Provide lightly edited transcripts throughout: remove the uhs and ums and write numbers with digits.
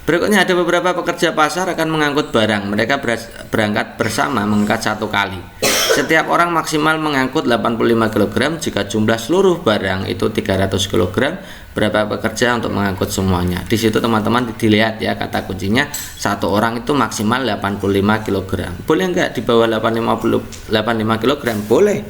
Berikutnya ada beberapa pekerja pasar akan mengangkut barang. Mereka berangkat bersama mengangkat satu kali. Setiap orang maksimal mengangkut 85 kg. Jika jumlah seluruh barang itu 300 kg, berapa pekerja untuk mengangkut semuanya? Di situ teman-teman dilihat ya, kata kuncinya satu orang itu maksimal 85 kg. Boleh enggak di bawah 85 kg? Boleh.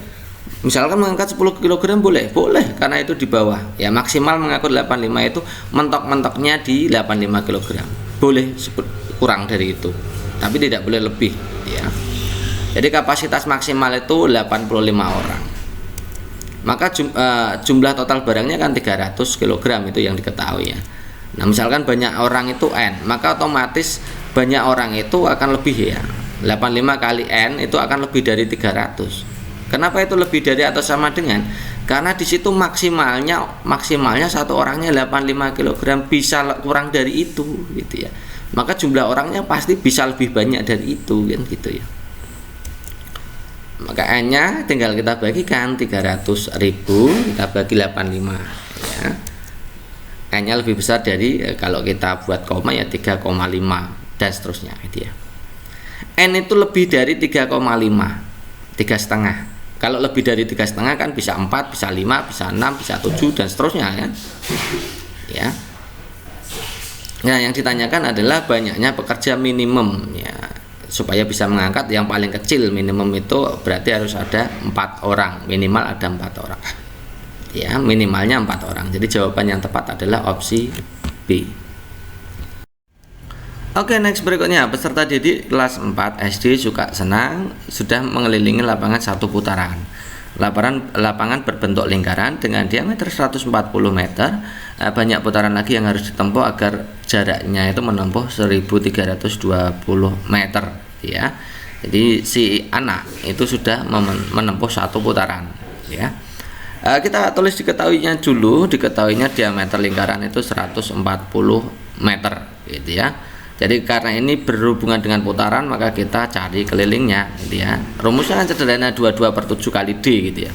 Misalkan mengangkat 10 kg boleh, karena itu di bawah. Ya maksimal mengangkut 85 itu mentok-mentoknya di 85 kg. Boleh kurang dari itu, tapi tidak boleh lebih ya. Jadi kapasitas maksimal itu 85 orang. Maka jumlah total barangnya kan 300 kg itu yang diketahui ya. Nah, misalkan banyak orang itu N, maka otomatis banyak orang itu akan lebih ya. 85 kali N itu akan lebih dari 300. Kenapa itu lebih dari atau sama dengan? Karena di situ maksimalnya satu orangnya 85 kg, bisa kurang dari itu gitu ya. Maka jumlah orangnya pasti bisa lebih banyak dari itu kan gitu ya. Maka N-nya tinggal kita bagikan 300.000 kita bagi 85 ya. N-nya lebih besar dari kalau kita buat koma ya 3,5 dan seterusnya gitu ya. N itu lebih dari 3,5, 3,5. Kalau lebih dari 3,5 kan bisa 4, bisa 5, bisa 6, bisa 7 dan seterusnya kan. Ya. Nah, yang ditanyakan adalah banyaknya pekerja minimum ya. Supaya bisa mengangkat yang paling kecil minimum itu berarti harus ada 4 orang, minimal ada 4 orang. Ya, minimalnya 4 orang. Jadi jawaban yang tepat adalah opsi B. Oke, next berikutnya peserta didik kelas 4 SD juga senang sudah mengelilingi lapangan satu putaran. Lapangan berbentuk lingkaran dengan diameter 140 meter. Banyak putaran lagi yang harus ditempuh agar jaraknya itu menempuh 1320 meter ya. Jadi si anak itu sudah menempuh satu putaran ya. Kita tulis diketahuinya dulu. Diketahuinya diameter lingkaran itu 140 meter gitu ya. Jadi karena ini berhubungan dengan putaran, maka kita cari kelilingnya gitu ya. Rumusnya kan sederhana, 22/7 kali D gitu ya.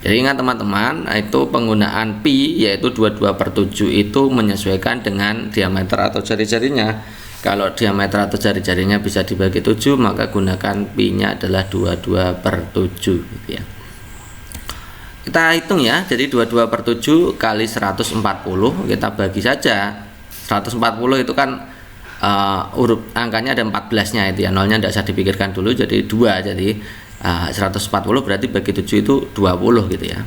Jadi ingat teman-teman, itu penggunaan pi yaitu 22/7 itu menyesuaikan dengan diameter atau jari-jarinya. Kalau diameter atau jari-jarinya bisa dibagi 7, maka gunakan pi-nya adalah 22/7 gitu ya. Kita hitung ya, jadi 22/7 kali 140 kita bagi saja. 140 itu kan huruf angkanya ada 14-nya itu ya, nolnya tidak usah dipikirkan dulu, jadi 2, jadi 140 berarti bagi 7 itu 20 gitu ya.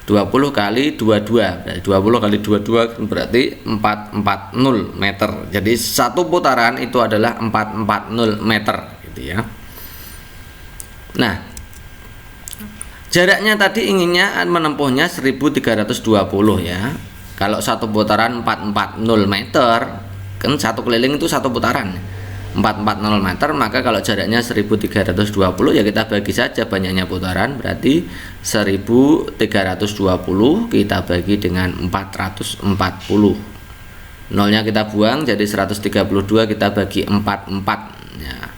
20 kali 22 berarti 20 kali 22 berarti 440 meter. Jadi satu putaran itu adalah 440 meter gitu ya. Nah, jaraknya tadi inginnya menempuhnya 1320 ya. Kalau satu putaran 440 meter, kan satu keliling itu satu putaran 440 meter, maka kalau jaraknya 1320 ya kita bagi saja banyaknya putaran, berarti 1320 kita bagi dengan 440. Nolnya kita buang, jadi 132 kita bagi 44 ya.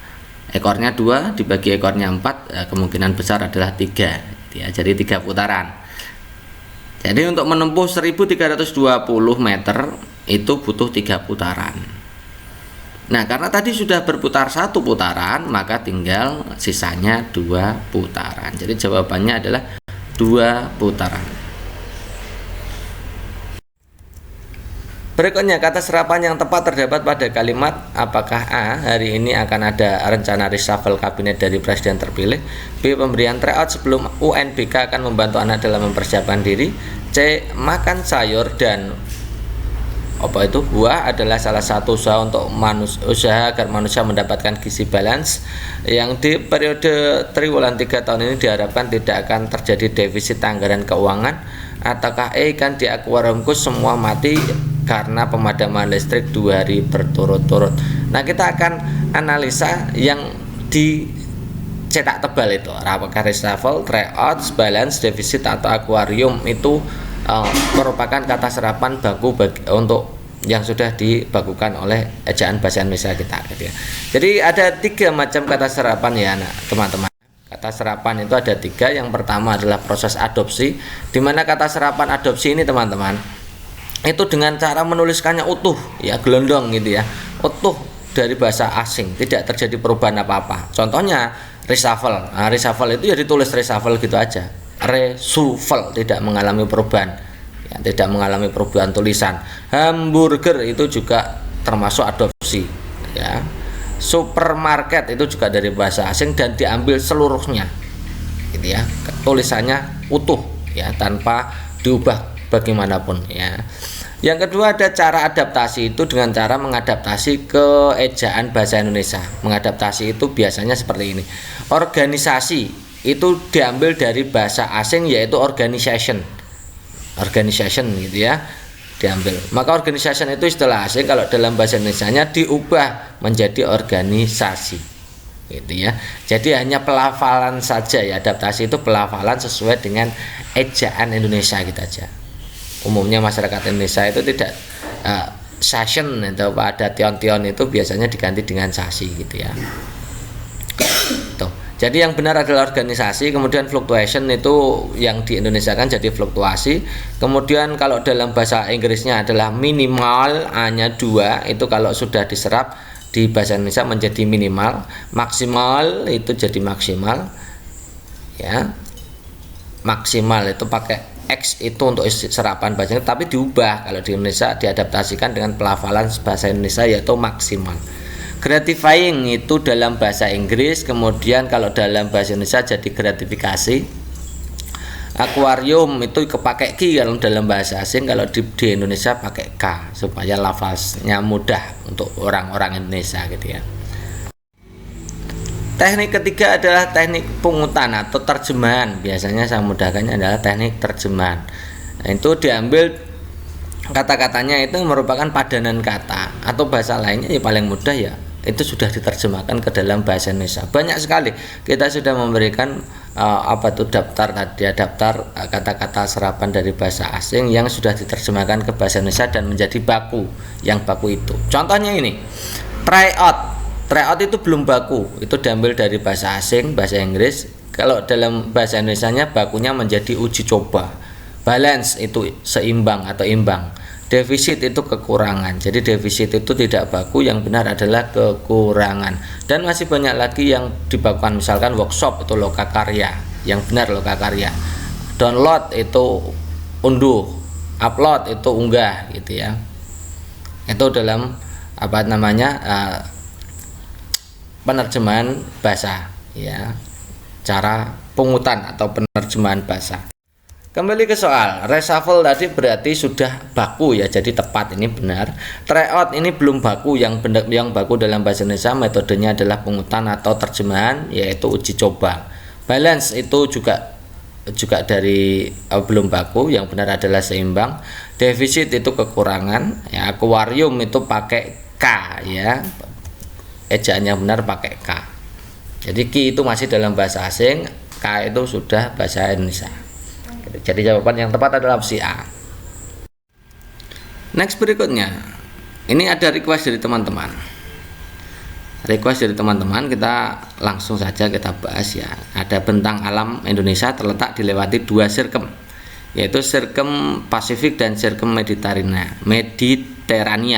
Ekornya 2 dibagi ekornya 4, kemungkinan besar adalah 3 ya, jadi 3 putaran. Jadi untuk menempuh 1320 meter itu butuh 3 putaran. Nah, karena tadi sudah berputar satu putaran, maka tinggal sisanya 2 putaran. Jadi jawabannya adalah 2 putaran. Berikutnya, kata serapan yang tepat terdapat pada kalimat apakah A. Hari ini akan ada rencana reshuffle kabinet dari presiden terpilih, B. Pemberian tryout sebelum UNBK akan membantu anak dalam mempersiapkan diri, C. Makan sayur dan buah adalah salah satu usaha untuk usaha agar manusia mendapatkan gizi balance, yang di periode triwulan 3 tahun ini diharapkan tidak akan terjadi defisit anggaran keuangan, ataukah E. Ikan di akuariumku semua mati karena pemadaman listrik 2 hari berturut-turut. Nah, kita akan analisa yang dicetak tebal itu, apakah reshuffle, tryout, balance, defisit atau akuarium itu merupakan kata serapan baku untuk yang sudah dibakukan oleh ejaan bahasa Indonesia kita gitu ya. Jadi ada 3 macam kata serapan ya teman-teman. Kata serapan itu ada 3. Yang pertama adalah proses adopsi, di mana kata serapan adopsi ini teman-teman itu dengan cara menuliskannya utuh, ya gelondong gitu ya, utuh dari bahasa asing, tidak terjadi perubahan apa-apa. Contohnya reshuffle. Nah, reshuffle itu ya ditulis reshuffle gitu aja. Reshuffle, tidak mengalami perubahan, ya, tidak mengalami perubahan tulisan. Hamburger itu juga termasuk adopsi, ya. Supermarket itu juga dari bahasa asing dan diambil seluruhnya, gitu ya. Tulisannya utuh, ya, tanpa diubah bagaimanapun, ya. Yang kedua ada cara adaptasi, itu dengan cara mengadaptasi ke ejaan bahasa Indonesia. Mengadaptasi itu biasanya seperti ini. Organisasi itu diambil dari bahasa asing yaitu organization. Organization gitu ya, diambil. Maka organization itu istilah asing, kalau dalam bahasa Indonesianya diubah menjadi organisasi. Gitu ya. Jadi hanya pelafalan saja ya, adaptasi itu pelafalan sesuai dengan ejaan Indonesia gitu aja. Umumnya masyarakat Indonesia itu tidak session atau ada tion-tion itu biasanya diganti dengan sasi gitu ya. Tuh. Jadi yang benar adalah organisasi, kemudian fluctuation itu yang di Indonesia kan jadi fluktuasi. Kemudian kalau dalam bahasa Inggrisnya adalah minimal, hanya 2, itu kalau sudah diserap di bahasa Indonesia menjadi minimal, maksimal itu jadi maksimal. Ya. Maksimal itu pakai X itu untuk serapan bahasa, tapi diubah kalau di Indonesia diadaptasikan dengan pelafalan bahasa Indonesia yaitu maksimal. Gratifying itu dalam bahasa Inggris, kemudian kalau dalam bahasa Indonesia jadi gratifikasi. Akuarium itu kepakai Q kalau dalam bahasa asing, kalau di Indonesia pakai K supaya lafaznya mudah untuk orang-orang Indonesia gitu ya. Teknik ketiga adalah teknik pungutan atau terjemahan. Biasanya saya mudahkannya adalah teknik terjemahan. Nah, itu diambil kata-katanya itu merupakan padanan kata atau bahasa lainnya ya paling mudah ya itu sudah diterjemahkan ke dalam bahasa Indonesia. Banyak sekali kita sudah memberikan daftar kata-kata serapan dari bahasa asing yang sudah diterjemahkan ke bahasa Indonesia dan menjadi baku. Yang baku itu contohnya ini, try out. Tryout itu belum baku, itu diambil dari bahasa asing, bahasa Inggris. Kalau dalam bahasa Indonesianya bakunya menjadi uji coba. Balance itu seimbang atau imbang. Defisit itu kekurangan. Jadi defisit itu tidak baku, yang benar adalah kekurangan. Dan masih banyak lagi yang dibakukan, misalkan workshop itu lokakarya, yang benar lokakarya. Download itu unduh, upload itu unggah gitu ya. Itu dalam penerjemahan bahasa ya, cara pungutan atau penerjemahan bahasa. Kembali ke soal reshuffle tadi berarti sudah baku ya, jadi tepat, ini benar. Tryout ini belum baku, yang baku dalam bahasa Indonesia metodenya adalah pungutan atau terjemahan yaitu uji coba. Balance itu juga dari belum baku, yang benar adalah seimbang. Defisit itu kekurangan ya. Akuarium itu pakai K ya, ejaan yang benar pakai K. Jadi Q itu masih dalam bahasa asing, K itu sudah bahasa Indonesia. Jadi jawaban yang tepat adalah opsi A. Next berikutnya, ini ada request dari teman-teman. Kita langsung saja kita bahas ya. Ada bentang alam Indonesia terletak dilewati 2 sirkem, yaitu sirkem Pasifik dan sirkem Mediterania.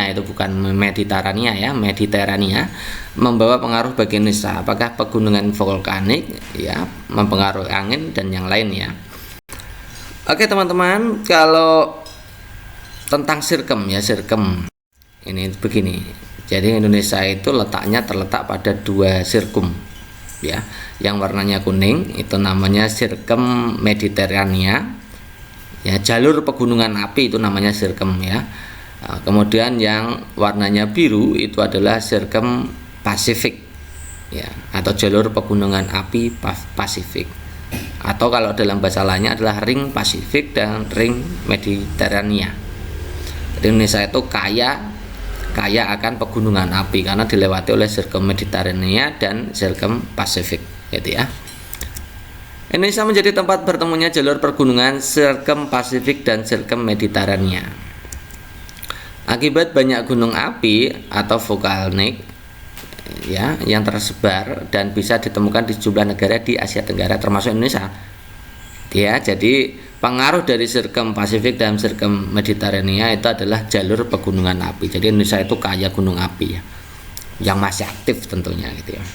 Itu bukan Mediterania ya, Mediterania membawa pengaruh bagi Indonesia. Apakah pegunungan vulkanik ya, mempengaruhi angin dan yang lain ya. Oke teman-teman, kalau tentang sirkem ya, sirkem ini begini. Jadi Indonesia itu terletak pada 2 sirkum ya. Yang warnanya kuning itu namanya sirkem Mediterania. Ya, jalur pegunungan api itu namanya sirkem ya. Kemudian yang warnanya biru itu adalah sirkem Pasifik ya, atau jalur pegunungan api Pasifik. Atau kalau dalam bahasa lainnya adalah ring Pasifik dan ring Mediterania. Jadi Indonesia itu kaya akan pegunungan api karena dilewati oleh sirkum Mediterania dan sirkum Pasifik gitu ya. Indonesia menjadi tempat bertemunya jalur pergunungan sirkum Pasifik dan sirkum Mediterania. Akibat banyak gunung api atau vulkanik ya yang tersebar dan bisa ditemukan di sejumlah negara di Asia Tenggara termasuk Indonesia. Ya, jadi pengaruh dari sirkum Pasifik dan sirkum Mediterania itu adalah jalur pegunungan api. Jadi Indonesia itu kaya gunung api ya, yang masih aktif tentunya gitu ya.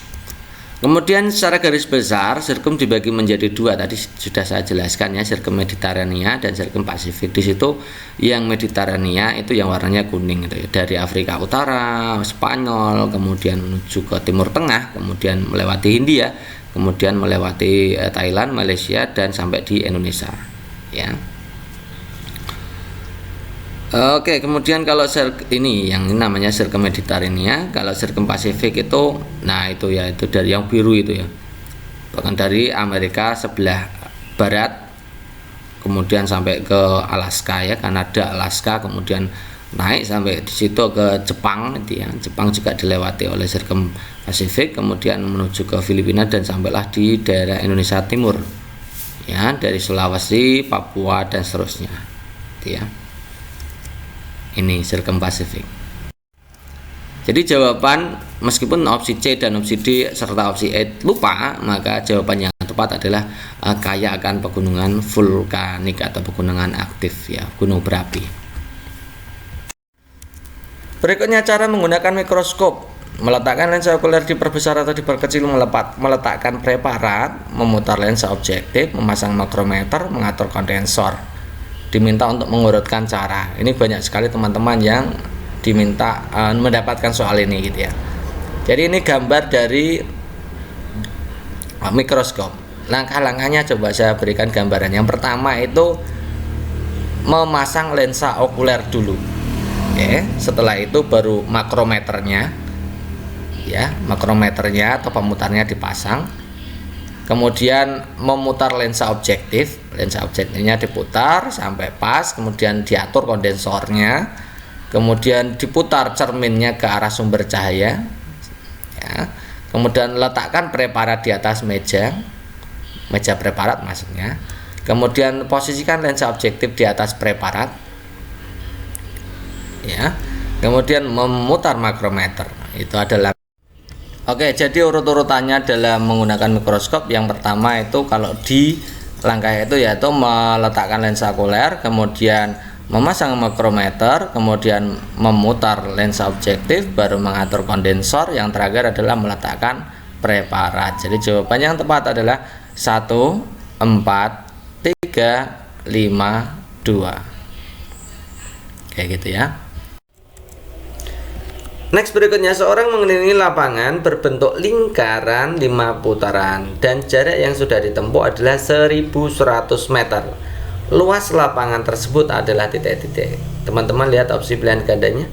Kemudian secara garis besar sirkum dibagi menjadi dua, tadi sudah saya jelaskan ya, sirkum Mediterania dan sirkum Pasifik. Di situ yang Mediterania itu yang warnanya kuning gitu ya, dari Afrika Utara, Spanyol, kemudian menuju ke Timur Tengah, kemudian melewati Hindia, kemudian melewati Thailand, Malaysia, dan sampai di Indonesia ya. Oke, kemudian kalau ini yang namanya sirkum Mediterania, kalau sirkum Pasifik itu, nah itu ya, itu dari yang biru itu ya, bahkan dari Amerika sebelah barat, kemudian sampai ke Alaska ya, Kanada, Alaska, kemudian naik sampai di situ ke Jepang itu ya. Jepang juga dilewati oleh sirkum Pasifik, kemudian menuju ke Filipina dan sampailah di daerah Indonesia Timur ya, dari Sulawesi, Papua dan seterusnya itu ya. Ini sirkum Pasifik. Jadi jawaban, meskipun opsi C dan opsi D serta opsi E lupa, maka jawaban yang tepat adalah kaya akan pegunungan vulkanik atau pegunungan aktif ya, gunung berapi. Berikutnya cara menggunakan mikroskop. Meletakkan lensa okuler diperbesar atau diperkecil, meletakkan preparat, memutar lensa objektif, memasang makrometer, mengatur kondensor. Diminta untuk mengurutkan cara. Ini banyak sekali teman-teman yang diminta mendapatkan soal ini gitu ya. Jadi ini gambar dari mikroskop. Langkah-langkahnya coba saya berikan gambaran. Yang pertama itu memasang lensa okuler dulu. Oke, setelah itu baru makrometernya ya, makrometernya atau pemutarnya dipasang. Kemudian memutar lensa objektifnya diputar sampai pas, kemudian diatur kondensornya, kemudian diputar cerminnya ke arah sumber cahaya ya. Kemudian letakkan preparat di atas meja preparat maksudnya, kemudian posisikan lensa objektif di atas preparat ya, kemudian memutar makrometer. Itu adalah Oke, jadi urut-urutannya dalam menggunakan mikroskop. Yang pertama itu kalau di langkah itu yaitu meletakkan lensa okuler, kemudian memasang makrometer, kemudian memutar lensa objektif, baru mengatur kondensor. Yang terakhir adalah meletakkan preparat. Jadi jawaban yang tepat adalah 1, 4, 3, 5, 2. Kayak gitu ya. Next, berikutnya seorang mengelilingi lapangan berbentuk lingkaran 5 putaran dan jarak yang sudah ditempuh adalah 1100 meter. Luas lapangan tersebut adalah titik-titik. Teman-teman lihat opsi pilihan gandanya.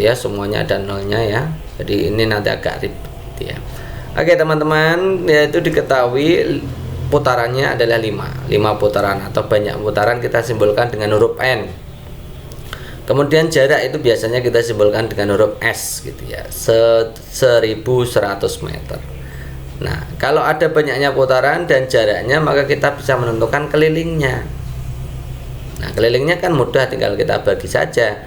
Ya, semuanya ada nolnya ya. Jadi ini nanti agak ribet ya. Oke teman-teman, yaitu diketahui putarannya adalah 5 putaran atau banyak putaran kita simbolkan dengan huruf N. Kemudian jarak itu biasanya kita simbolkan dengan huruf S gitu ya, 1100 meter. Nah, kalau ada banyaknya putaran dan jaraknya, maka kita bisa menentukan kelilingnya. Nah, kelilingnya kan mudah, tinggal kita bagi saja.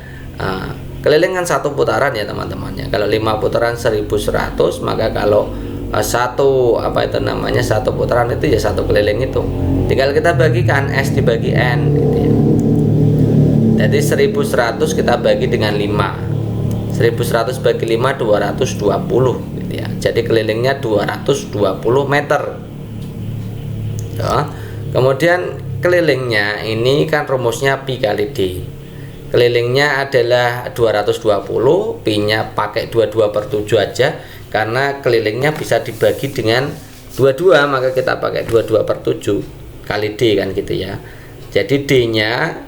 Keliling kan 1 putaran ya teman-teman ya. Kalau 5 putaran 1100, maka kalau satu putaran itu ya 1 keliling itu. Tinggal kita bagikan, S dibagi N gitu ya. Jadi 1100 kita bagi dengan 5. 1100 bagi 5 220 gitu ya. Jadi kelilingnya 220 meter. Ya. Kemudian kelilingnya ini kan rumusnya pi kali D. Kelilingnya adalah 220, pi-nya pakai 22/7 aja karena kelilingnya bisa dibagi dengan 22, maka kita pakai 22/7 kali D kan gitu ya. Jadi D-nya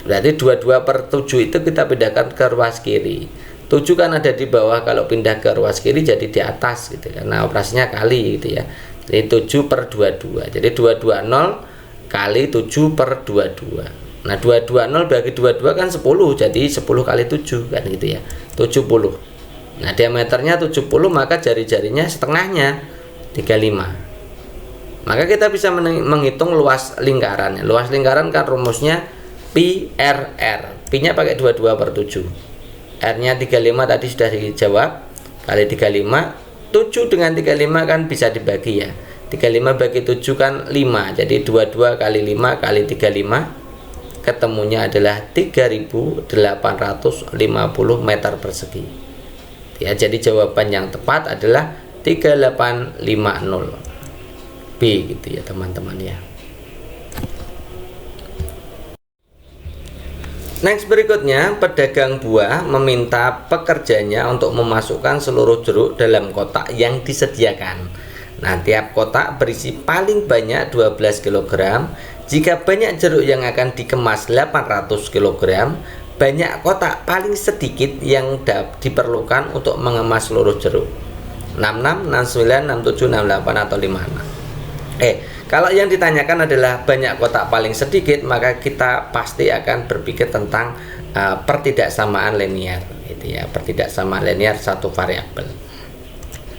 berarti 22/7 itu kita pindahkan ke ruas kiri. 7 kan ada di bawah, kalau pindah ke ruas kiri jadi di atas gitu karena operasinya kali gitu ya. Jadi 7/22. Jadi 220 kali 7/22. Nah 220 bagi 22 kan 10, jadi 10 kali 7 kan gitu ya, 70. Nah diameternya 70, maka jari-jarinya setengahnya 35. Maka kita bisa menghitung luas lingkarannya. Luas lingkaran kan rumusnya pi RR, pi-nya pakai 22/7, R-nya 35 tadi sudah dijawab, kali 35. 7 dengan 35 kan bisa dibagi ya, 35 bagi 7 kan 5. Jadi 22 kali 5 kali 35 ketemunya adalah 3850 meter persegi. Ya, jadi jawaban yang tepat adalah 3850 B gitu ya teman-teman ya. Next, berikutnya pedagang buah meminta pekerjanya untuk memasukkan seluruh jeruk dalam kotak yang disediakan. Nah, tiap kotak berisi paling banyak 12 kg. Jika banyak jeruk yang akan dikemas 800 kg, banyak kotak paling sedikit yang diperlukan untuk mengemas seluruh jeruk. 66, 69, 67, 68 atau 56. Kalau yang ditanyakan adalah banyak kotak paling sedikit, maka kita pasti akan berpikir tentang pertidaksamaan linear, gitu ya, pertidaksamaan linear satu variabel.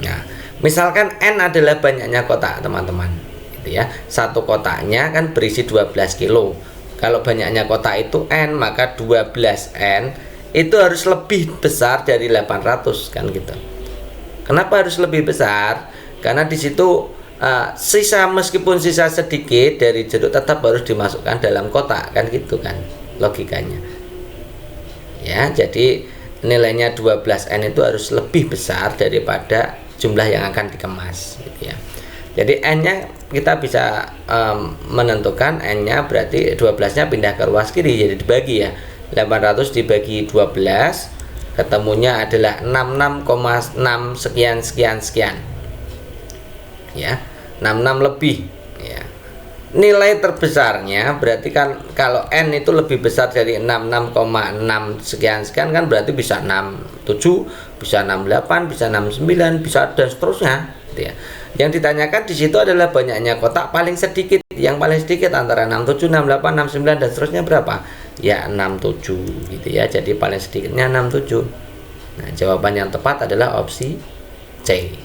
Nah, misalkan n adalah banyaknya kotak, teman-teman, gitu ya. Satu kotaknya kan berisi 12 kilo. Kalau banyaknya kotak itu n, maka 12n itu harus lebih besar dari 800 kan gitu. Kenapa harus lebih besar? Karena di situ meskipun sisa sedikit dari jeruk tetap harus dimasukkan dalam kotak kan gitu kan logikanya ya. Jadi nilainya 12n itu harus lebih besar daripada jumlah yang akan dikemas gitu ya. Jadi n nya kita bisa menentukan n nya berarti 12 nya pindah ke ruas kiri, jadi dibagi ya, 800 dibagi 12 ketemunya adalah 66,6 sekian sekian sekian ya, 66 lebih ya. Nilai terbesarnya berarti kan kalau n itu lebih besar dari 66,6 sekian sekian kan berarti bisa 67, bisa 68, bisa 69, bisa dan seterusnya gitu ya. Yang ditanyakan di situ adalah banyaknya kotak paling sedikit. Yang paling sedikit antara 67, 68, 69 dan seterusnya berapa? Ya 67 gitu ya. Jadi paling sedikitnya 67. Nah, jawaban yang tepat adalah opsi C.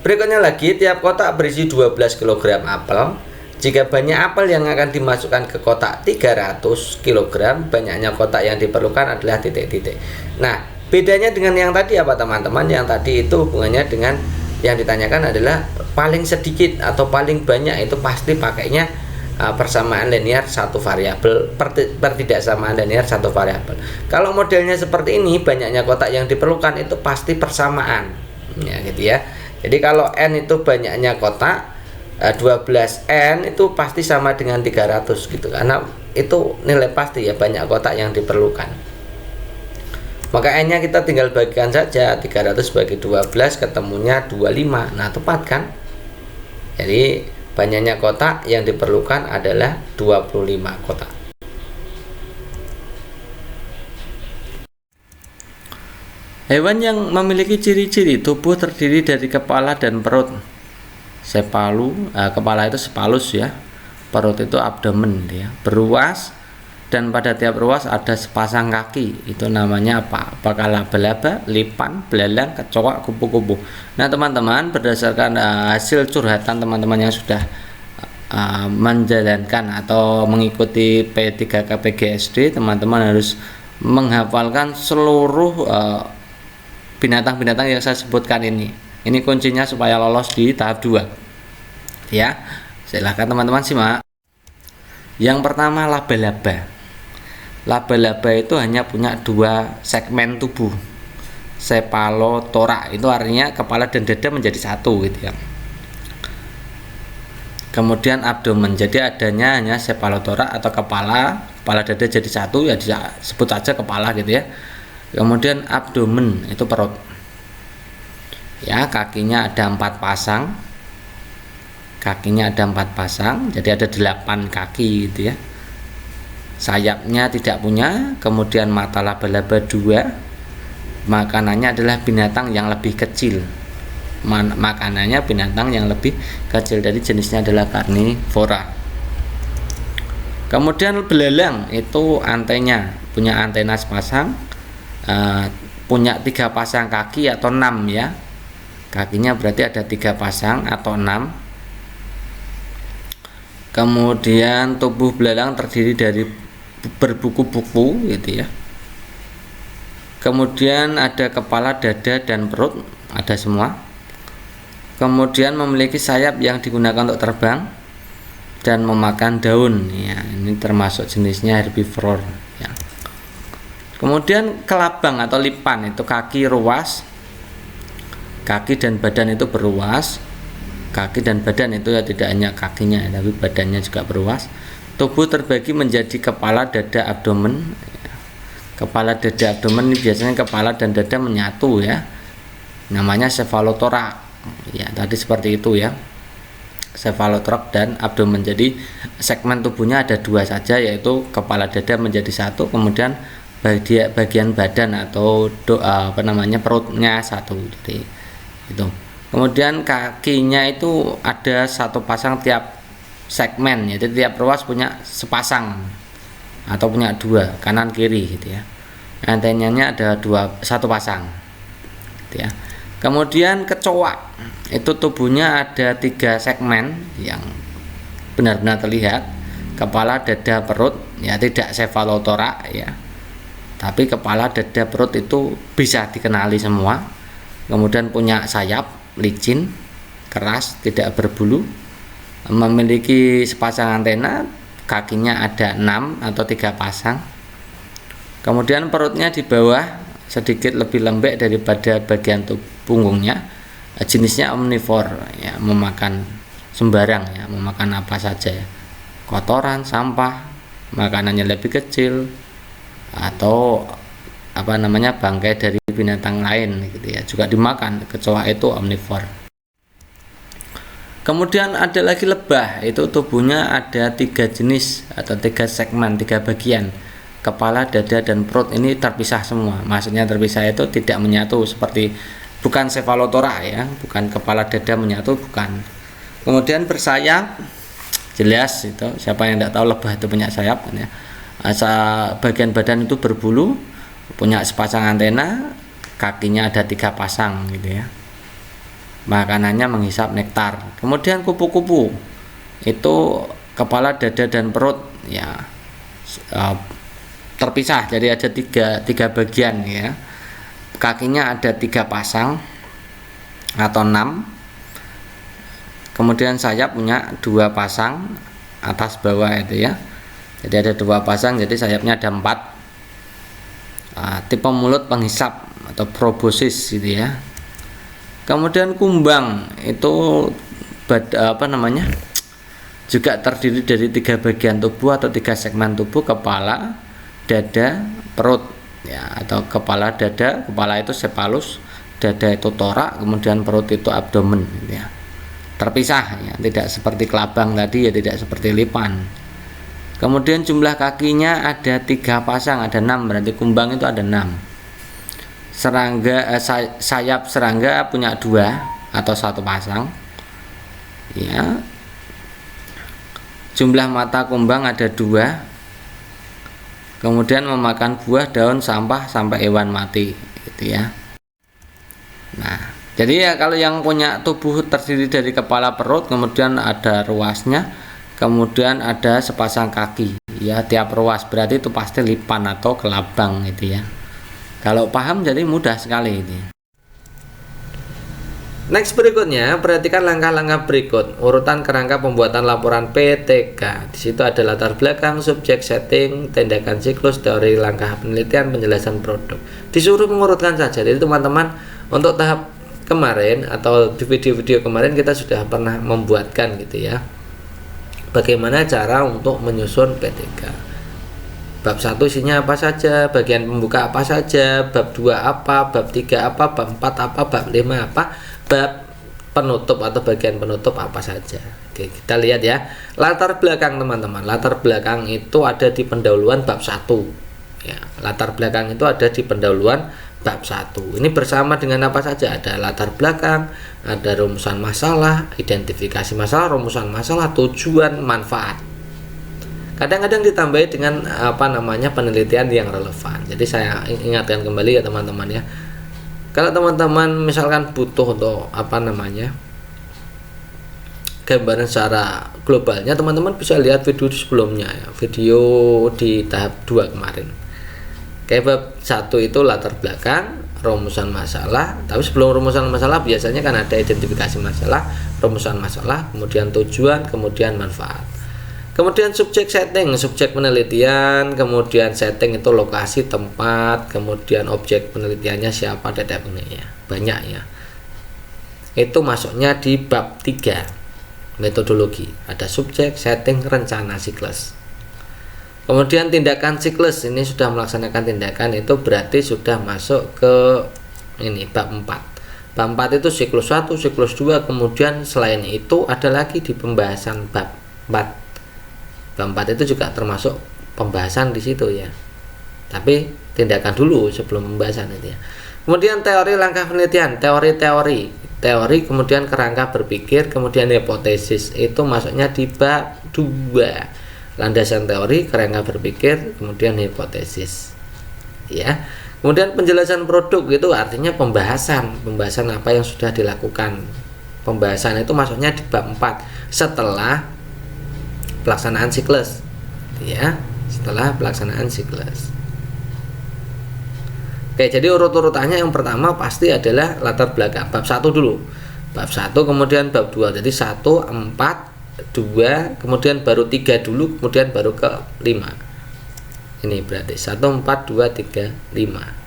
Berikutnya lagi, tiap kotak berisi 12 kg apel. Jika banyak apel yang akan dimasukkan ke kotak 300 kg, banyaknya kotak yang diperlukan adalah titik-titik. Nah, bedanya dengan yang tadi apa teman-teman? Yang tadi itu hubungannya dengan yang ditanyakan adalah paling sedikit atau paling banyak, itu pasti pakainya persamaan linear satu variabel, pertidaksamaan linear satu variabel. Kalau modelnya seperti ini, banyaknya kotak yang diperlukan itu pasti persamaan ya gitu ya. Jadi kalau n itu banyaknya kotak 12n itu pasti sama dengan 300 gitu, karena itu nilai pasti ya, banyak kotak yang diperlukan. Maka n nya kita tinggal bagikan saja, 300 bagi 12 ketemunya 25. Nah, tepat kan? Jadi banyaknya kotak yang diperlukan adalah 25 kotak. Hewan yang memiliki ciri-ciri tubuh terdiri dari kepala dan perut. Kepala itu cephalus ya, perut itu abdomen ya, beruas, dan pada tiap ruas ada sepasang kaki. Itu namanya apa? Apakah laba-laba, lipan, belalang, kecoak, kupu-kupu. Nah teman-teman, berdasarkan hasil curhatan teman-teman yang sudah menjalankan atau mengikuti P3K PGSD, teman-teman harus menghafalkan seluruh binatang-binatang yang saya sebutkan ini. Ini kuncinya supaya lolos di tahap 2 ya. Silahkan teman-teman simak. Yang pertama, laba-laba. Laba-laba itu hanya punya 2 segmen tubuh, cephalothorax, itu artinya kepala dan dada menjadi satu gitu ya. Kemudian abdomen, jadi adanya hanya cephalothorax atau kepala dada jadi satu ya, disebut saja kepala gitu ya. Kemudian abdomen itu perut ya, kakinya ada 4 pasang, jadi ada 8 kaki gitu ya. Sayapnya tidak punya. Kemudian mata laba-laba 2. Makanannya adalah binatang yang lebih kecil, dari jenisnya adalah karnivora. Kemudian belalang itu punya antena sepasang, punya 3 pasang kaki atau 6 ya, kakinya berarti ada 3 pasang atau 6. Kemudian tubuh belalang terdiri dari berbuku-buku gitu ya. Kemudian ada kepala, dada, dan perut, ada semua. Kemudian memiliki sayap yang digunakan untuk terbang dan memakan daun. Ya, ini termasuk jenisnya herbivore. Ya. Kemudian kelabang atau lipan itu kaki ruas, kaki dan badan itu beruas. Kaki dan badan itu ya tidak hanya kakinya, tapi badannya juga beruas. Tubuh terbagi menjadi kepala, dada, abdomen. Kepala, dada, abdomen ini biasanya kepala dan dada menyatu ya. Namanya cephalothoraks. Ya, tadi seperti itu ya. Cephalothoraks dan abdomen. Jadi segmen tubuhnya ada dua saja, yaitu kepala, dada menjadi satu, kemudian bagian badan atau perutnya satu. Jadi itu. Kemudian kakinya itu ada satu pasang tiap segmen, jadi tiap ruas punya sepasang atau punya dua, kanan kiri gitu ya. Antenanya ada satu pasang gitu ya. Kemudian kecoa itu tubuhnya ada 3 segmen yang benar-benar terlihat, kepala, dada, perut, ya tidak cephalothoraks ya, tapi kepala, dada, perut itu bisa dikenali semua. Kemudian punya sayap licin, keras, tidak berbulu, memiliki sepasang antena, kakinya ada 6 atau 3 pasang. Kemudian perutnya di bawah sedikit lebih lembek daripada bagian punggungnya. Jenisnya omnivore ya, memakan sembarang ya, memakan apa saja ya. Kotoran, sampah, makanannya lebih kecil, atau bangkai dari binatang lain gitu ya, juga dimakan. Kecoa itu omnivore. Kemudian ada lagi lebah, itu tubuhnya ada 3 jenis atau 3 segmen, 3 bagian, kepala, dada, dan perut. Ini terpisah semua, maksudnya terpisah itu tidak menyatu, seperti bukan cephalothoraks ya, bukan kepala, dada menyatu, bukan. Kemudian bersayap, jelas itu, siapa yang tidak tahu lebah itu punya sayap ya. Bagian badan itu berbulu, punya sepasang antena, kakinya ada 3 pasang gitu ya. Makanannya menghisap nektar. Kemudian kupu-kupu itu kepala, dada, dan perut ya terpisah, jadi ada tiga bagian ya. Kakinya ada 3 pasang atau 6. Kemudian sayap punya 2 pasang atas bawah itu ya. Jadi ada 2 pasang, jadi sayapnya ada 4. Tipe mulut penghisap atau proboscis gitu ya. Kemudian kumbang itu juga terdiri dari 3 bagian tubuh atau 3 segmen tubuh, kepala, dada, perut ya, atau kepala, dada, kepala itu cephalus, dada itu thorax, kemudian perut itu abdomen gitu ya. Terpisah ya, tidak seperti kelabang tadi ya, tidak seperti lipan. Kemudian jumlah kakinya ada 3 pasang, ada 6, berarti kumbang itu ada 6. Sayap serangga punya 2 atau 1 pasang ya. Jumlah mata kumbang ada 2. Kemudian memakan buah, daun, sampah, sampai hewan mati gitu ya. Nah, jadi ya kalau yang punya tubuh terdiri dari kepala, perut, kemudian ada ruasnya, kemudian ada sepasang kaki ya, tiap ruas, berarti itu pasti lipan atau kelabang gitu ya. Kalau paham jadi mudah sekali ini. Next berikutnya, perhatikan langkah-langkah berikut urutan kerangka pembuatan laporan PTK. Di situ ada latar belakang, subjek, setting, tindakan siklus, teori, langkah penelitian, penjelasan produk. Disuruh mengurutkan saja. Jadi teman-teman, untuk tahap kemarin atau di video-video kemarin kita sudah pernah membuatkan gitu ya, bagaimana cara untuk menyusun PTK. Bab 1 isinya apa saja, bagian pembuka apa saja, bab 2 apa, bab 3 apa, bab 4 apa, bab 5 apa, bab penutup atau bagian penutup apa saja. Oke, kita lihat ya. Latar belakang teman-teman. Latar belakang itu ada di pendahuluan bab 1. Ya, latar belakang itu ada di pendahuluan bab 1. Ini bersama dengan apa saja? Ada latar belakang, ada rumusan masalah, identifikasi masalah, rumusan masalah, tujuan, manfaat. Kadang-kadang ditambahi dengan penelitian yang relevan. Jadi saya ingatkan kembali ya teman-teman ya. Kalau teman-teman misalkan butuh untuk gambaran secara globalnya, teman-teman bisa lihat video sebelumnya ya, video di tahap 2 kemarin. Kayak bab 1 itu latar belakang, rumusan masalah, tapi sebelum rumusan masalah biasanya kan ada identifikasi masalah, rumusan masalah, kemudian tujuan, kemudian manfaat. Kemudian subjek setting, subjek penelitian, kemudian setting itu lokasi, tempat, kemudian objek penelitiannya siapa, dan sebagainya. Banyak ya. Itu masuknya di bab 3, metodologi. Ada subjek, setting, rencana, siklus. Kemudian tindakan siklus, ini sudah melaksanakan tindakan, itu berarti sudah masuk ke ini bab 4. Bab 4 itu siklus 1, siklus 2, kemudian selain itu ada lagi di pembahasan bab 4. Bab 4 itu juga termasuk pembahasan di situ ya. Tapi tindakan dulu sebelum pembahasan itu ya. Kemudian teori langkah penelitian, teori kemudian kerangka berpikir, kemudian hipotesis, itu masuknya di bab 2. Landasan teori, kerangka berpikir, kemudian hipotesis. Ya. Kemudian penjelasan produk itu artinya pembahasan apa yang sudah dilakukan. Pembahasan itu masuknya di bab 4 setelah pelaksanaan siklus. Ya, setelah pelaksanaan siklus. Oke, jadi urut-urutannya yang pertama pasti adalah latar belakang. Bab 1 dulu. Bab 1 kemudian bab 2. Jadi 1, 4, 2, kemudian baru 3 dulu, kemudian baru ke 5. Ini berarti 1, 4, 2, 3, 5.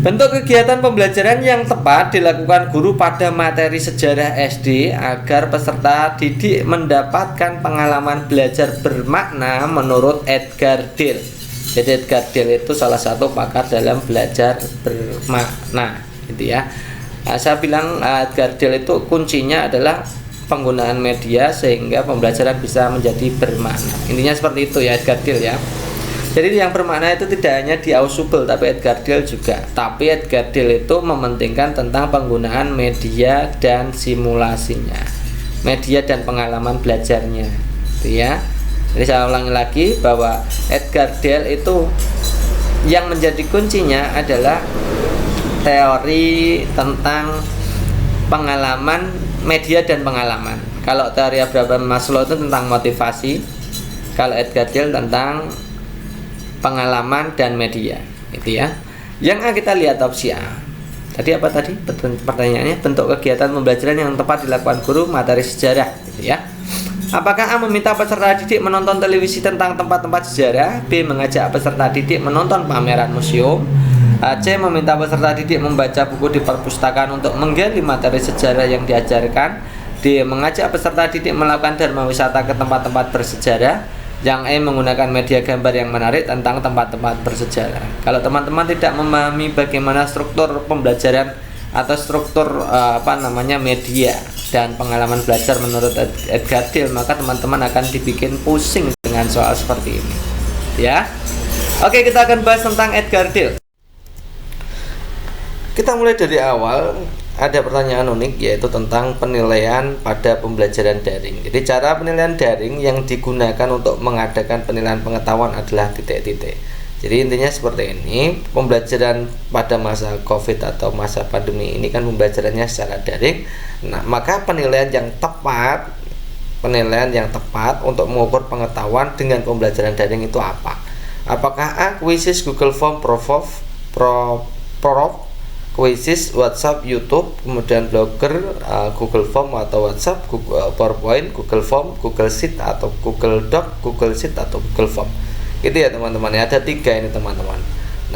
Bentuk kegiatan pembelajaran yang tepat dilakukan guru pada materi sejarah SD agar peserta didik mendapatkan pengalaman belajar bermakna menurut Edgar Dale. Jadi Edgar Dale itu salah satu pakar dalam belajar bermakna, gitu ya. Nah, saya bilang Edgar Dale itu kuncinya adalah penggunaan media sehingga pembelajaran bisa menjadi bermakna. Intinya seperti itu ya Edgar Dale ya. Jadi yang bermakna itu tidak hanya di Ausubel tapi Edgar Dale juga. Tapi Edgar Dale itu mementingkan tentang penggunaan media dan simulasinya, media dan pengalaman belajarnya, gitu ya. Jadi saya ulangi lagi bahwa Edgar Dale itu yang menjadi kuncinya adalah teori tentang pengalaman, media dan pengalaman. Kalau teori Abraham Maslow itu tentang motivasi, kalau Edgar Dale tentang pengalaman dan media, itu ya. Yang kita lihat opsi A. Tadi apa tadi? Pertanyaannya bentuk kegiatan pembelajaran yang tepat dilakukan guru materi sejarah, gitu ya. Apakah A meminta peserta didik menonton televisi tentang tempat-tempat sejarah, B mengajak peserta didik menonton pameran museum, C meminta peserta didik membaca buku di perpustakaan untuk menggali materi sejarah yang diajarkan, D mengajak peserta didik melakukan dharma wisata ke tempat-tempat bersejarah, yang E menggunakan media gambar yang menarik tentang tempat-tempat bersejarah. Kalau teman-teman tidak memahami bagaimana struktur pembelajaran atau struktur media dan pengalaman belajar menurut Edgar Dale, maka teman-teman akan dibikin pusing dengan soal seperti ini, ya. Oke, kita akan bahas tentang Edgar Dale. Kita mulai dari awal. Ada pertanyaan unik yaitu tentang penilaian pada pembelajaran daring. Jadi cara penilaian daring yang digunakan untuk mengadakan penilaian pengetahuan adalah titik-titik. Jadi intinya seperti ini, pembelajaran pada masa COVID atau masa pandemi ini kan pembelajarannya secara daring. Nah, maka penilaian yang tepat untuk mengukur pengetahuan dengan pembelajaran daring itu apa? Apakah A, quizzes, Google Form, quizzes, WhatsApp, YouTube, kemudian blogger, Google Form atau WhatsApp, PowerPoint, Google Form, Google Sheet atau Google Doc, Google Sheet atau Google Form. Itu ya teman-teman ya, ada 3 ini teman-teman.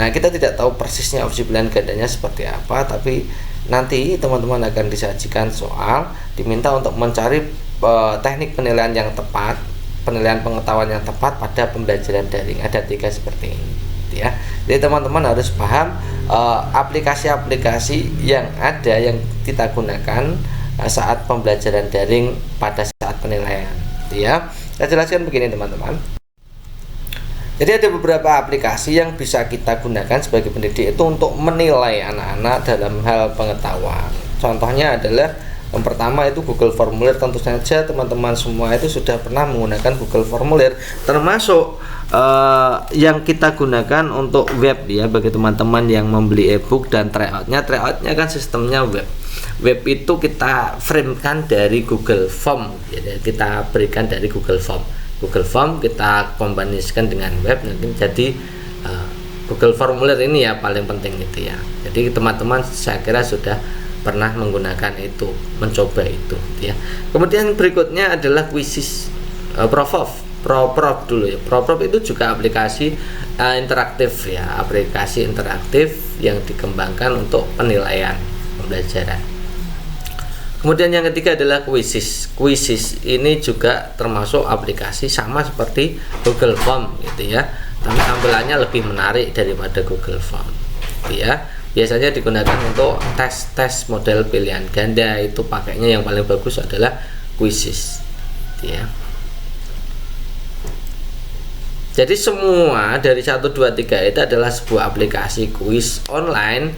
Nah, kita tidak tahu persisnya opsi pilihan gandanya seperti apa, tapi nanti teman-teman akan disajikan soal, diminta untuk mencari teknik penilaian yang tepat, penilaian pengetahuan yang tepat pada pembelajaran daring. Ada 3 seperti ini, ya. Jadi teman-teman harus paham aplikasi-aplikasi yang ada yang kita gunakan saat pembelajaran daring pada saat penilaian, ya. Saya jelaskan begini teman-teman. Jadi ada beberapa aplikasi yang bisa kita gunakan sebagai pendidik itu untuk menilai anak-anak dalam hal pengetahuan. Contohnya adalah yang pertama itu Google Formulir. Tentu saja teman-teman semua itu sudah pernah menggunakan Google Formulir, termasuk yang kita gunakan untuk web ya, bagi teman-teman yang membeli ebook dan tryoutnya kan sistemnya web itu kita framekan dari Google Form, jadi kita berikan dari Google Form Google Form kita kombinasikan dengan web, nanti jadi Google Formulir ini ya paling penting itu ya. Jadi teman-teman saya kira sudah pernah menggunakan itu, mencoba itu gitu ya. Kemudian berikutnya adalah Quizzes ProProf dulu ya. ProProf itu juga aplikasi interaktif ya, aplikasi interaktif yang dikembangkan untuk penilaian pembelajaran. Kemudian yang ketiga adalah Quizzes. Quizzes ini juga termasuk aplikasi sama seperti Google Form gitu ya, tapi tampilannya lebih menarik daripada Google Form gitu ya. Biasanya digunakan untuk tes model pilihan ganda, itu pakainya yang paling bagus adalah Quizzes gitu ya. Jadi semua dari 1, 2, 3 itu adalah sebuah aplikasi kuis online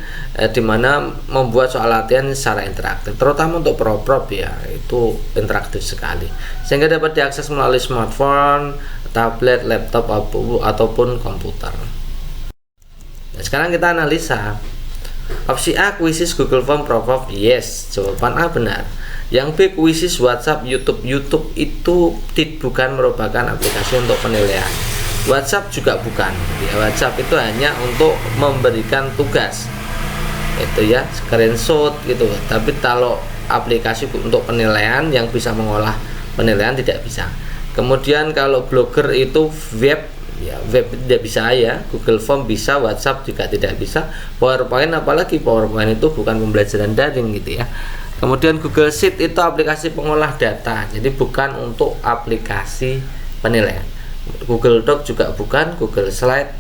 di mana membuat soal latihan secara interaktif, terutama untuk ProProf ya, itu interaktif sekali sehingga dapat diakses melalui smartphone, tablet, laptop ataupun komputer. Nah, sekarang kita analisa. Opsi A, Quizzes Google Form ProProf, yes, jawaban A benar. Yang B, Quizzes WhatsApp, YouTube itu bukan merupakan aplikasi untuk penilaian. WhatsApp juga bukan ya, WhatsApp itu hanya untuk memberikan tugas itu ya, screenshot gitu. Tapi kalau aplikasi untuk penilaian yang bisa mengolah penilaian tidak bisa. Kemudian kalau Blogger itu web ya, web tidak bisa ya, Google Form bisa, WhatsApp juga tidak bisa, PowerPoint apalagi PowerPoint itu bukan pembelajaran daring gitu ya. Kemudian Google Sheet itu aplikasi pengolah data, jadi bukan untuk aplikasi penilaian. Google Doc juga bukan, Google Slide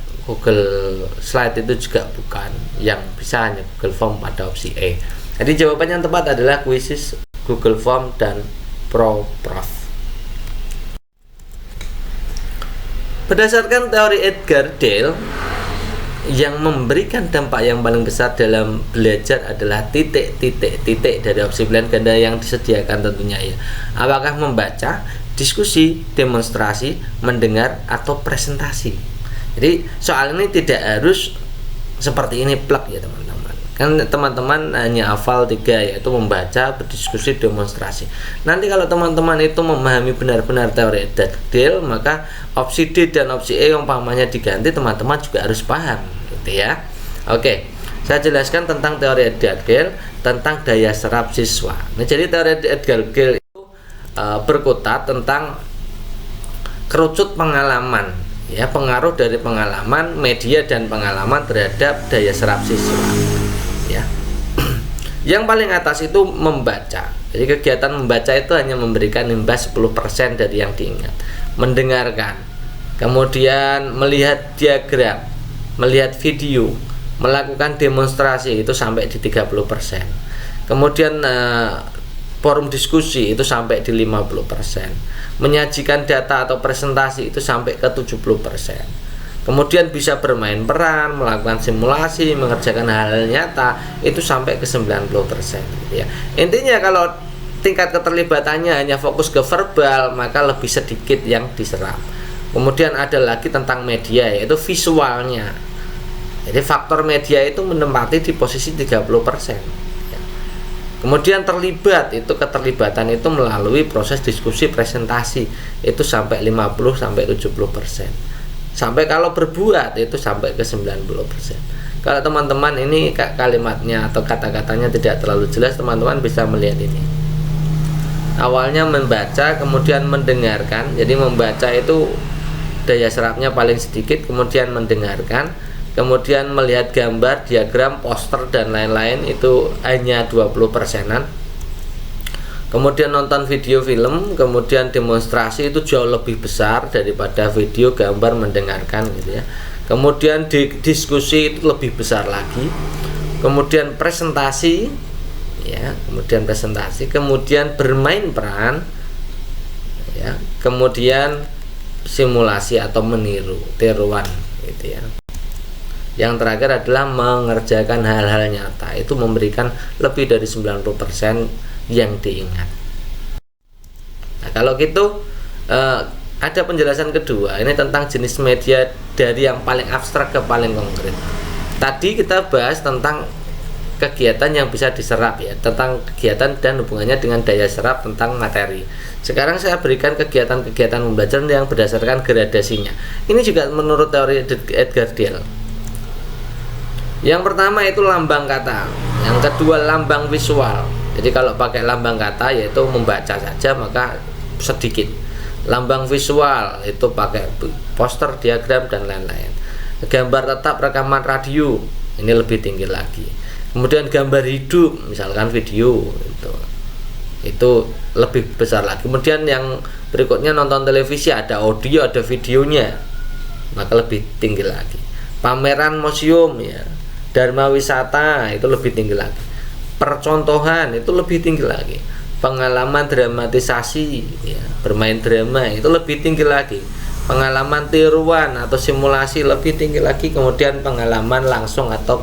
itu juga bukan, yang bisa hanya Google Form pada opsi E. Jadi jawaban yang tepat adalah Quizzes, Google Form, dan ProProf. Berdasarkan teori Edgar Dale, yang memberikan dampak yang paling besar dalam belajar adalah titik dari opsi pilihan ganda yang disediakan tentunya ya. Apakah membaca, diskusi, demonstrasi, mendengar, atau presentasi. Jadi soal ini tidak harus seperti ini plek ya teman-teman. Kan teman-teman hanya hafal 3, yaitu membaca, berdiskusi, demonstrasi. Nanti kalau teman-teman itu memahami benar-benar teori Edgar Dale, maka opsi D dan opsi E yang umpamanya diganti, teman-teman juga harus paham gitu ya. Oke, saya jelaskan tentang teori Edgar Dale, tentang daya serap siswa. Nah, jadi teori Edgar Dale itu berkutat tentang kerucut pengalaman ya, pengaruh dari pengalaman, media, dan pengalaman terhadap daya serap siswa ya. Yang paling atas itu membaca. Jadi kegiatan membaca itu hanya memberikan imbas 10% dari yang diingat. Mendengarkan, kemudian melihat diagram, melihat video, melakukan demonstrasi itu sampai di 30%. Kemudian forum diskusi itu sampai di 50%. Menyajikan data atau presentasi itu sampai ke 70%. Kemudian bisa bermain peran, melakukan simulasi, mengerjakan hal-hal nyata itu sampai ke 90% gitu ya. Intinya kalau tingkat keterlibatannya hanya fokus ke verbal, maka lebih sedikit yang diserap. Kemudian ada lagi tentang media, yaitu visualnya. Jadi faktor media itu menempati di posisi 30%. Kemudian terlibat, itu keterlibatan itu melalui proses diskusi, presentasi itu sampai 50-70%. Sampai kalau berbuat itu sampai ke 90%. Kalau teman-teman ini kalimatnya atau kata-katanya tidak terlalu jelas, teman-teman bisa melihat ini. Awalnya membaca, kemudian mendengarkan. Jadi membaca itu daya serapnya paling sedikit, kemudian mendengarkan, kemudian melihat gambar, diagram, poster, dan lain-lain itu hanya 20%-an. Kemudian nonton video film, kemudian demonstrasi itu jauh lebih besar daripada video, gambar, mendengarkan gitu ya. Kemudian diskusi itu lebih besar lagi. Kemudian presentasi ya, kemudian bermain peran ya, kemudian simulasi atau meniru, tiruan gitu ya. Yang terakhir adalah mengerjakan hal-hal nyata, itu memberikan lebih dari 90% yang diingat. Nah, kalau gitu ada penjelasan kedua, ini tentang jenis media dari yang paling abstrak ke paling konkret. Tadi kita bahas tentang kegiatan yang bisa diserap ya, tentang kegiatan dan hubungannya dengan daya serap tentang materi. Sekarang saya berikan kegiatan-kegiatan pembelajaran yang berdasarkan gradasinya. Ini juga menurut teori Edgar Dale. Yang pertama itu lambang kata, yang kedua lambang visual. Jadi kalau pakai lambang kata yaitu membaca saja maka sedikit. Lambang visual itu pakai poster, diagram dan lain-lain. Gambar tetap, rekaman radio, ini lebih tinggi lagi. Kemudian gambar hidup, misalkan video, itu lebih besar lagi. Kemudian yang berikutnya nonton televisi, ada audio, ada videonya, maka lebih tinggi lagi. Pameran museum ya, dharma wisata, itu lebih tinggi lagi. Percontohan, itu lebih tinggi lagi. Pengalaman dramatisasi ya, bermain drama, itu lebih tinggi lagi. Pengalaman tiruan atau simulasi, lebih tinggi lagi. Kemudian pengalaman langsung atau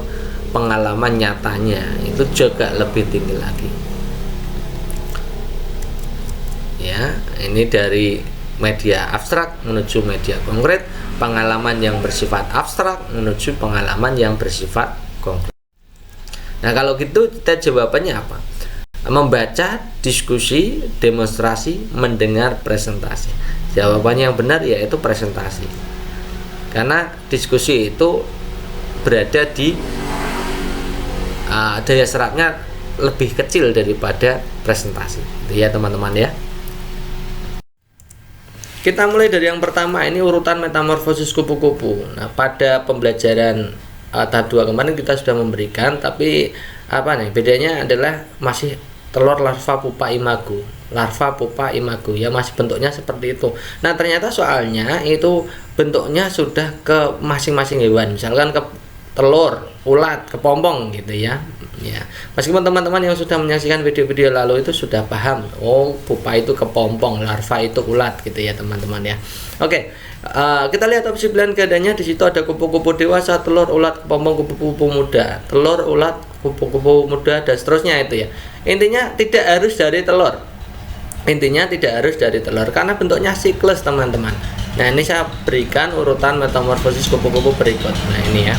pengalaman nyatanya, itu juga lebih tinggi lagi ya. Ini dari media abstrak menuju media konkret, pengalaman yang bersifat abstrak menuju pengalaman yang bersifat konkret. Nah kalau gitu kita jawabannya apa? Membaca, diskusi, demonstrasi, mendengar, presentasi. Jawabannya yang benar yaitu presentasi, karena diskusi itu berada di daya serapnya lebih kecil daripada presentasi, itu ya teman-teman ya. Kita mulai dari yang pertama, ini urutan metamorfosis kupu-kupu. Nah pada pembelajaran tahap 2 kemarin kita sudah memberikan, tapi bedanya adalah masih telur larva pupa imago, ya, masih bentuknya seperti itu. Nah ternyata soalnya itu bentuknya sudah ke masing-masing hewan, misalkan ke telur, ulat, kepompong gitu ya. Meskipun teman-teman yang sudah menyaksikan video-video lalu itu sudah paham, oh pupa itu kepompong, larva itu ulat gitu ya teman-teman ya. Oke, kita lihat opsi pilihan gandanya. Di situ ada kupu-kupu dewasa, telur, ulat, kepompong, kupu-kupu muda, telur, ulat, kupu-kupu muda dan seterusnya itu ya. Intinya tidak harus dari telur. Karena bentuknya siklus teman-teman. Nah ini saya berikan urutan metamorfosis kupu-kupu berikut. Nah ini ya.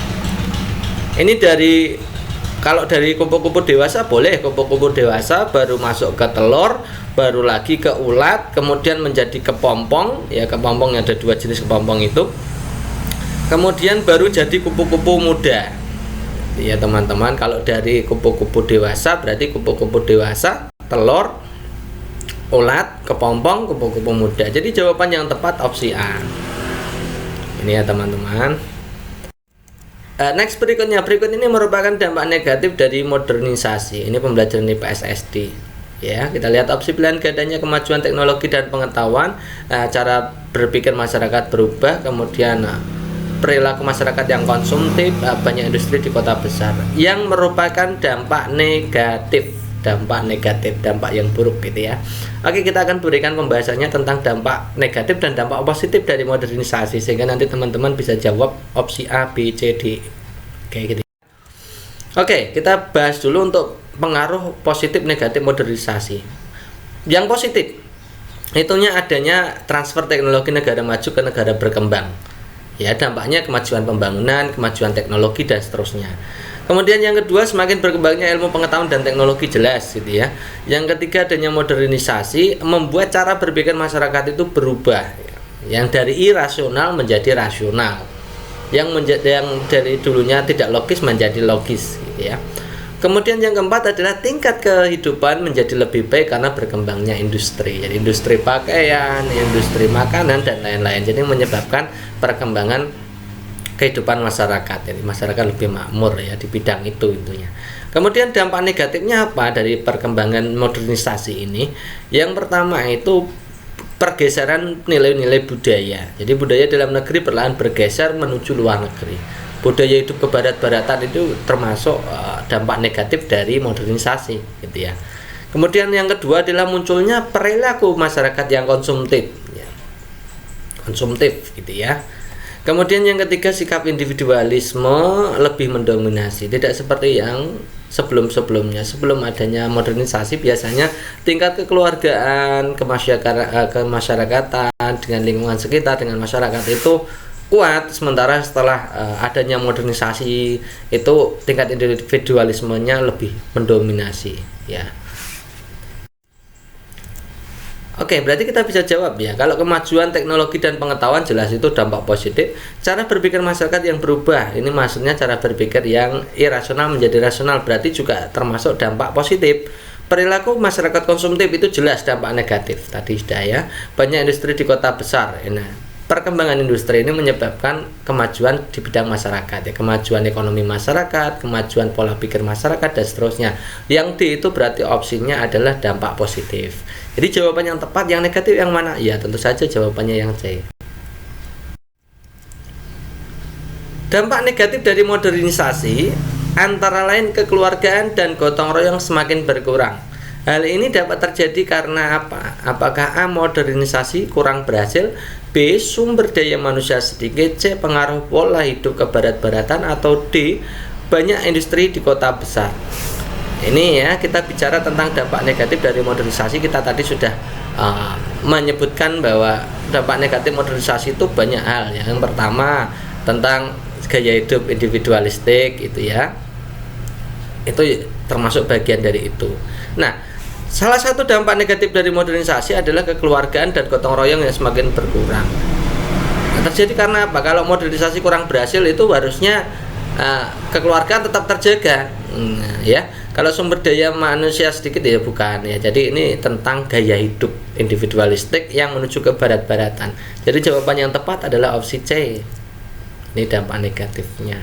Ini kalau dari kupu-kupu dewasa boleh kupu-kupu dewasa baru masuk ke telur, baru lagi ke ulat, kemudian menjadi kepompong ya, kepompong ada 2 jenis kepompong itu, kemudian baru jadi kupu-kupu muda ya teman-teman. Kalau dari kupu-kupu dewasa berarti kupu-kupu dewasa, telur, ulat, kepompong, kupu-kupu muda. Jadi jawaban yang tepat opsi A ini ya teman-teman. Next berikut ini merupakan dampak negatif dari modernisasi. Ini pembelajaran IPS SD ya. Kita lihat opsi pilihan gandanya, kemajuan teknologi dan pengetahuan, cara berpikir masyarakat berubah, kemudian perilaku masyarakat yang konsumtif, banyak industri di kota besar, yang merupakan dampak negatif, dampak yang buruk gitu ya. Oke, kita akan berikan pembahasannya tentang dampak negatif dan dampak positif dari modernisasi, sehingga nanti teman-teman bisa jawab opsi A, B, C, D kayak gitu. Oke, kita bahas dulu untuk pengaruh positif negatif modernisasi. Yang positif itunya adanya transfer teknologi negara maju ke negara berkembang ya, dampaknya kemajuan pembangunan, kemajuan teknologi dan seterusnya. Kemudian yang kedua, semakin berkembangnya ilmu pengetahuan dan teknologi, jelas gitu ya. Yang ketiga, adanya modernisasi membuat cara berpikir masyarakat itu berubah ya. Yang dari irasional menjadi rasional, yang dari dulunya tidak logis menjadi logis gitu ya. Kemudian yang keempat adalah tingkat kehidupan menjadi lebih baik karena berkembangnya industri. Jadi industri pakaian, industri makanan dan lain-lain. Jadi menyebabkan perkembangan kehidupan masyarakat, jadi masyarakat lebih makmur ya di bidang itu intinya. Kemudian dampak negatifnya apa dari perkembangan modernisasi ini? Yang pertama itu pergeseran nilai-nilai budaya. Jadi budaya dalam negeri perlahan bergeser menuju luar negeri. Budaya hidup kebarat-baratan itu termasuk dampak negatif dari modernisasi gitu ya. Kemudian yang kedua adalah munculnya perilaku masyarakat yang konsumtif ya. Konsumtif gitu ya. Kemudian yang ketiga, sikap individualisme lebih mendominasi, tidak seperti yang sebelum-sebelumnya. Sebelum adanya modernisasi biasanya tingkat kekeluargaan, kemasyarakatan dengan lingkungan sekitar, dengan masyarakat itu kuat, sementara setelah adanya modernisasi itu tingkat individualismenya lebih mendominasi ya. Oke, berarti kita bisa jawab ya, kalau kemajuan teknologi dan pengetahuan jelas itu dampak positif. Cara berpikir masyarakat yang berubah, ini maksudnya cara berpikir yang irasional menjadi rasional, berarti juga termasuk dampak positif. Perilaku masyarakat konsumtif itu jelas dampak negatif, tadi sudah ya. Banyak industri di kota besar. Nah, perkembangan industri ini menyebabkan kemajuan di bidang masyarakat ya, kemajuan ekonomi masyarakat, kemajuan pola pikir masyarakat dan seterusnya. Yang D itu berarti opsinya adalah dampak positif. Jadi jawaban yang tepat, yang negatif yang mana? Ya tentu saja jawabannya yang C. Dampak negatif dari modernisasi antara lain kekeluargaan dan gotong royong semakin berkurang. Hal ini dapat terjadi karena apa? Apakah A. Modernisasi kurang berhasil, B. Sumber daya manusia sedikit, C. Pengaruh pola hidup kebarat-baratan, atau D. Banyak industri di kota besar. Ini ya, kita bicara tentang dampak negatif dari modernisasi. Kita tadi sudah menyebutkan bahwa dampak negatif modernisasi itu banyak hal ya. Yang pertama tentang gaya hidup individualistik itu ya, itu termasuk bagian dari itu. Nah, salah satu dampak negatif dari modernisasi adalah kekeluargaan dan gotong royong yang semakin berkurang. Nah, terjadi karena apa? Kalau modernisasi kurang berhasil itu harusnya kekeluargaan tetap terjaga ya. Kalau sumber daya manusia sedikit ya bukan ya. Jadi ini tentang gaya hidup individualistik yang menuju ke barat-baratan. Jadi jawaban yang tepat adalah opsi C. Ini dampak negatifnya.